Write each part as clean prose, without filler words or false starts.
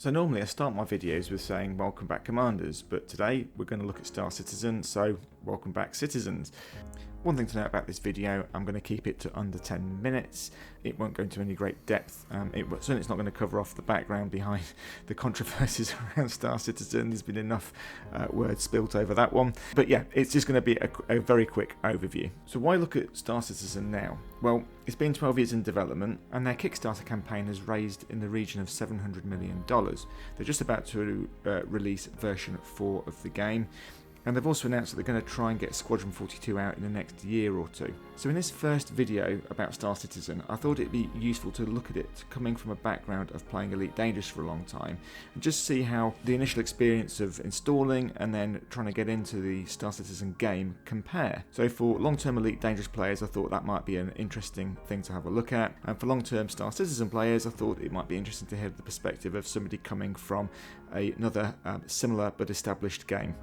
So normally I start my videos with saying welcome back commanders, but today we're going to look at Star Citizen, so welcome back citizens. One thing to note about this video, I'm going to keep it to under 10 minutes. It won't go into any great depth. Certainly it's not going to cover off the background behind the controversies around Star Citizen. There's been enough words spilt over that one. But yeah, it's just going to be a very quick overview. So why look at Star Citizen now? Well, it's been 12 years in development and their Kickstarter campaign has raised in the region of $700 million. They're just about to release version 4 of the game. And they've also announced that they're going to try and get Squadron 42 out in the next year or two. So in this first video about Star Citizen, I thought it'd be useful to look at it coming from a background of playing Elite Dangerous for a long time, and just see how the initial experience of installing and then trying to get into the Star Citizen game compare. So for long-term Elite Dangerous players, I thought that might be an interesting thing to have a look at. And for long-term Star Citizen players, I thought it might be interesting to hear the perspective of somebody coming from another similar but established game.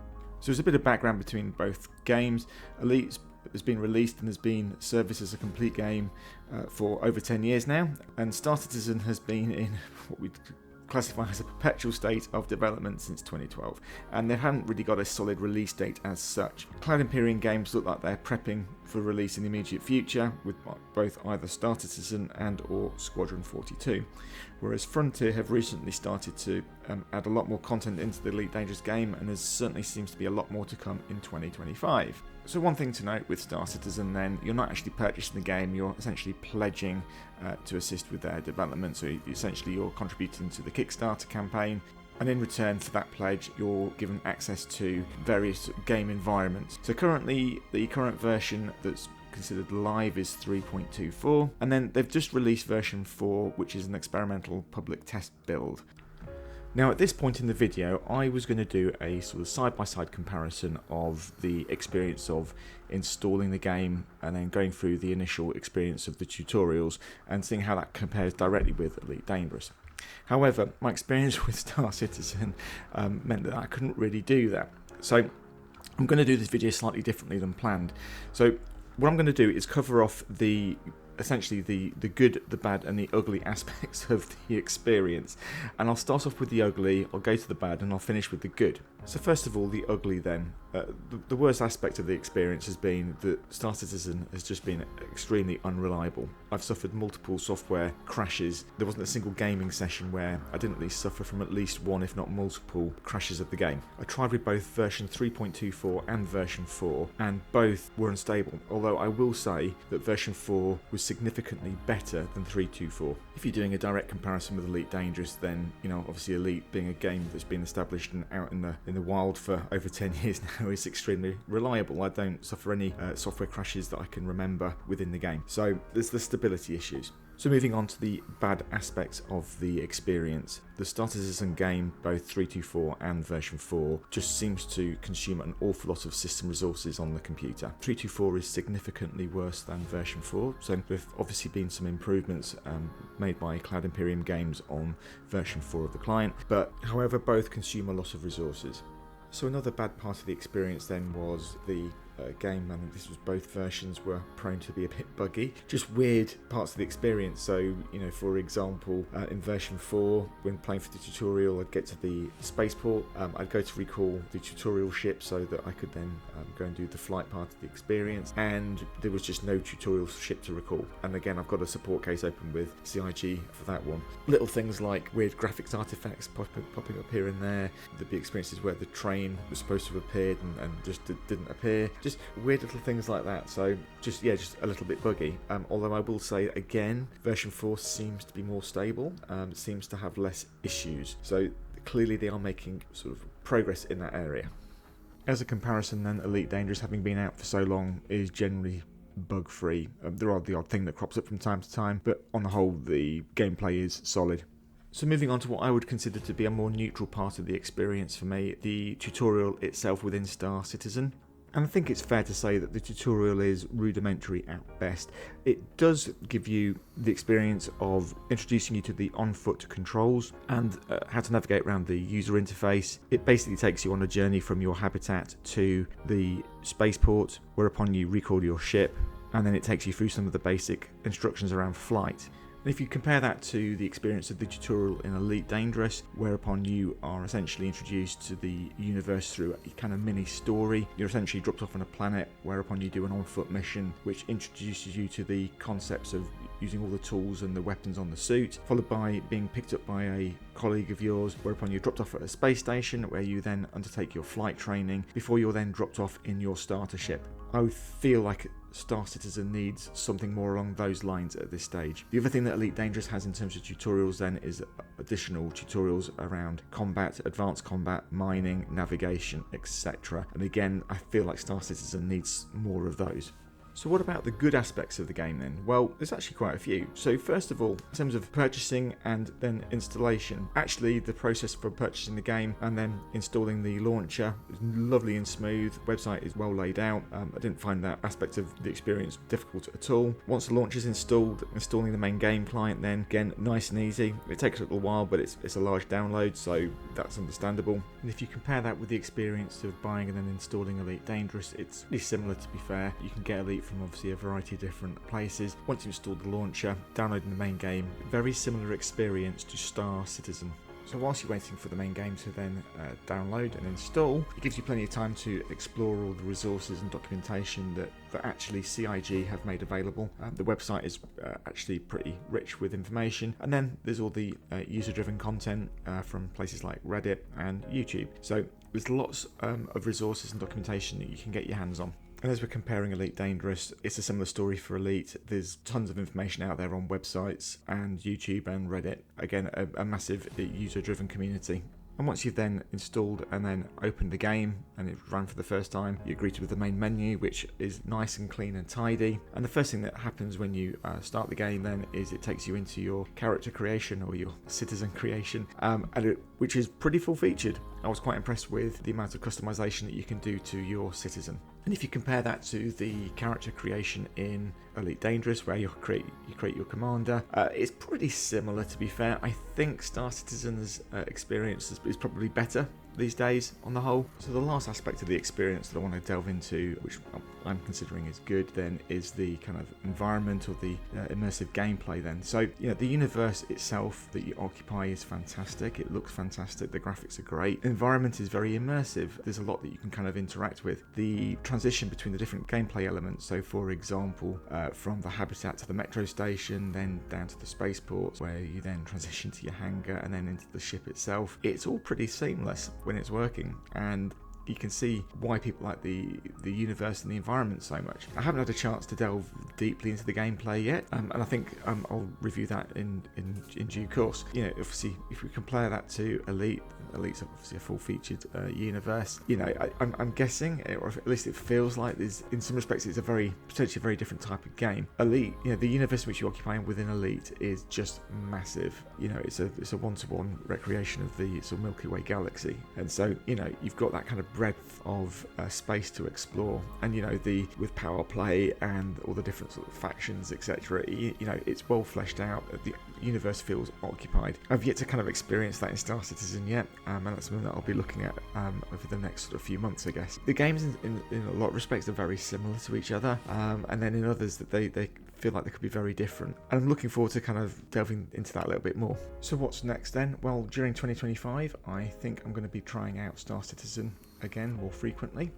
So there's a bit of background between both games. Elite has been released and has been serviced as a complete game for over 10 years now, and Star Citizen has been in what we'd classify as a perpetual state of development since 2012, and they haven't really got a solid release date as such. Cloud Imperium games look like they're prepping for release in the immediate future, with both either Star Citizen and or Squadron 42, whereas Frontier have recently started to add a lot more content into the Elite Dangerous game, and there certainly seems to be a lot more to come in 2025. So one thing to note with Star Citizen then, you're not actually purchasing the game, you're essentially pledging to assist with their development, so essentially you're contributing to the Kickstarter campaign, and in return for that pledge you're given access to various game environments. So currently the current version that's considered live is 3.24, and then they've just released version 4, which is an experimental public test build. Now at this point in the video, I was going to do a sort of side-by-side comparison of the experience of installing the game and then going through the initial experience of the tutorials and seeing how that compares directly with Elite Dangerous. However, my experience with Star Citizen meant that I couldn't really do that. So I'm going to do this video slightly differently than planned. So what I'm going to do is cover off essentially the good, the bad and the ugly aspects of the experience, and I'll start off with the ugly, I'll go to the bad, and I'll finish with the good. So first of all, the ugly then. The worst aspect of the experience has been that Star Citizen has just been extremely unreliable. I've suffered multiple software crashes. There wasn't a single gaming session where I didn't at least suffer from at least one, if not multiple, crashes of the game. I tried with both version 3.24 and version 4, and both were unstable, although I will say that version 4 was significantly better than 3.24. If you're doing a direct comparison with Elite Dangerous, then, you know, obviously Elite, being a game that's been established and out in the wild for over 10 years now, is extremely reliable. I don't suffer any software crashes that I can remember within the game. So there's the stability issues. So moving on to the bad aspects of the experience. The Star Citizen game, both 3.24 and version 4, just seems to consume an awful lot of system resources on the computer. 3.24 is significantly worse than version 4, so there've obviously been some improvements made by Cloud Imperium games on version 4 of the client, but however both consume a lot of resources. So another bad part of the experience then was the game, and this was both versions were prone to be a bit buggy, just weird parts of the experience. So, you know, for example, in version 4, when playing for the tutorial, I'd get to the spaceport, I'd go to recall the tutorial ship so that I could then go and do the flight part of the experience, and there was just no tutorial ship to recall. And again, I've got a support case open with CIG for that one. Little things like weird graphics artifacts popping up here and there. There'd be experiences where the train was supposed to have appeared and just didn't appear. Just weird little things like that. So just a little bit buggy. Although I will say again, version 4 seems to be more stable, seems to have less issues. So clearly they are making sort of progress in that area. As a comparison then, Elite Dangerous, having been out for so long, is generally bug free. There are the odd thing that crops up from time to time, but on the whole the gameplay is solid. So moving on to what I would consider to be a more neutral part of the experience for me, the tutorial itself within Star Citizen. And I think it's fair to say that the tutorial is rudimentary at best. It does give you the experience of introducing you to the on-foot controls and how to navigate around the user interface. It basically takes you on a journey from your habitat to the spaceport, whereupon you recall your ship, and then it takes you through some of the basic instructions around flight. And if you compare that to the experience of the tutorial in Elite Dangerous, whereupon you are essentially introduced to the universe through a kind of mini story, you're essentially dropped off on a planet, whereupon you do an on-foot mission which introduces you to the concepts of using all the tools and the weapons on the suit, followed by being picked up by a colleague of yours, whereupon you're dropped off at a space station where you then undertake your flight training before you're then dropped off in your starter ship. I would feel like Star Citizen needs something more along those lines at this stage. The other thing that Elite Dangerous has in terms of tutorials then is additional tutorials around combat, advanced combat, mining, navigation, etc. And again, I feel like Star Citizen needs more of those. So what about the good aspects of the game then? Well, there's actually quite a few. So first of all, in terms of purchasing and then installation, actually the process for purchasing the game and then installing the launcher is lovely and smooth. The website is well laid out. I didn't find that aspect of the experience difficult at all. Once the launcher is installed, installing the main game client then, again, nice and easy. It takes a little while, but it's a large download, so that's understandable. And if you compare that with the experience of buying and then installing Elite Dangerous, it's really similar, to be fair. You can get Elite from obviously a variety of different places. Once you install the launcher, downloading the main game, very similar experience to Star Citizen. So whilst you're waiting for the main game to then download and install, it gives you plenty of time to explore all the resources and documentation that actually CIG have made available. The website is actually pretty rich with information, and then there's all the user-driven content from places like Reddit and YouTube. So there's lots of resources and documentation that you can get your hands on. And as we're comparing Elite Dangerous, it's a similar story for Elite. There's tons of information out there on websites and YouTube and Reddit. Again, a massive user-driven community. And once you've then installed and then opened the game and it's run for the first time, you're greeted with the main menu, which is nice and clean and tidy. And the first thing that happens when you start the game then is it takes you into your character creation or your citizen creation, which is pretty full-featured. I was quite impressed with the amount of customization that you can do to your citizen. And if you compare that to the character creation in Elite Dangerous, where you create your commander, it's pretty similar, to be fair. I think Star Citizen's experience is probably better these days on the whole. So the last aspect of the experience that I want to delve into, which I'm considering is good then, is the kind of environment or the immersive gameplay then. So, the universe itself that you occupy is fantastic. It looks fantastic. The graphics are great. The environment is very immersive. There's a lot that you can kind of interact with. The transition between the different gameplay elements, so for example, from the habitat to the metro station, then down to the spaceport, where you then transition to your hangar and then into the ship itself, it's all pretty seamless when it's working, and you can see why people like the universe and the environment so much. I haven't had a chance to delve deeply into the gameplay yet, and I think I'll review that in due course. Obviously, if we compare that to Elite's obviously a full-featured universe. I'm guessing, or at least it feels like there's, in some respects, it's potentially a very different type of game. Elite, the universe which you occupy within Elite is just massive. It's a one-to-one recreation of the sort of Milky Way galaxy, and so you've got that kind of breadth of space to explore, and with power play and all the different sort of factions, etc. It's well fleshed out. The universe feels occupied. I've yet to kind of experience that in Star Citizen yet, and that's something that I'll be looking at over the next sort of few months, I guess. The games in a lot of respects are very similar to each other, and then in others that they feel like they could be very different, and I'm looking forward to kind of delving into that a little bit more. So what's next then? Well, during 2025 I think I'm going to be trying out Star Citizen again more frequently.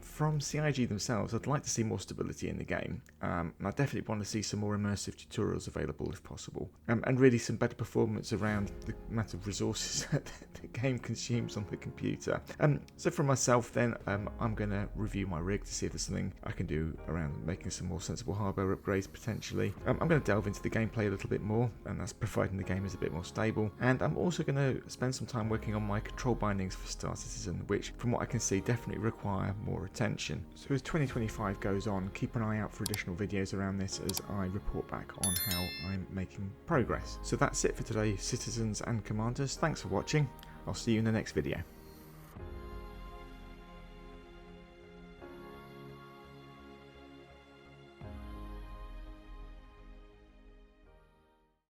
From CIG themselves, I'd like to see more stability in the game, and I definitely want to see some more immersive tutorials available if possible, and really some better performance around the amount of resources that the game consumes on the computer. So for myself then, I'm going to review my rig to see if there's something I can do around making some more sensible hardware upgrades potentially. I'm going to delve into the gameplay a little bit more, and that's providing the game is a bit more stable, and I'm also going to spend some time working on my control bindings for Star Citizen, which from what I can see definitely require more attention. So as 2025 goes on, keep an eye out for additional videos around this as I report back on how I'm making progress. So that's it for today, citizens and commanders. Thanks for watching. I'll see you in the next video.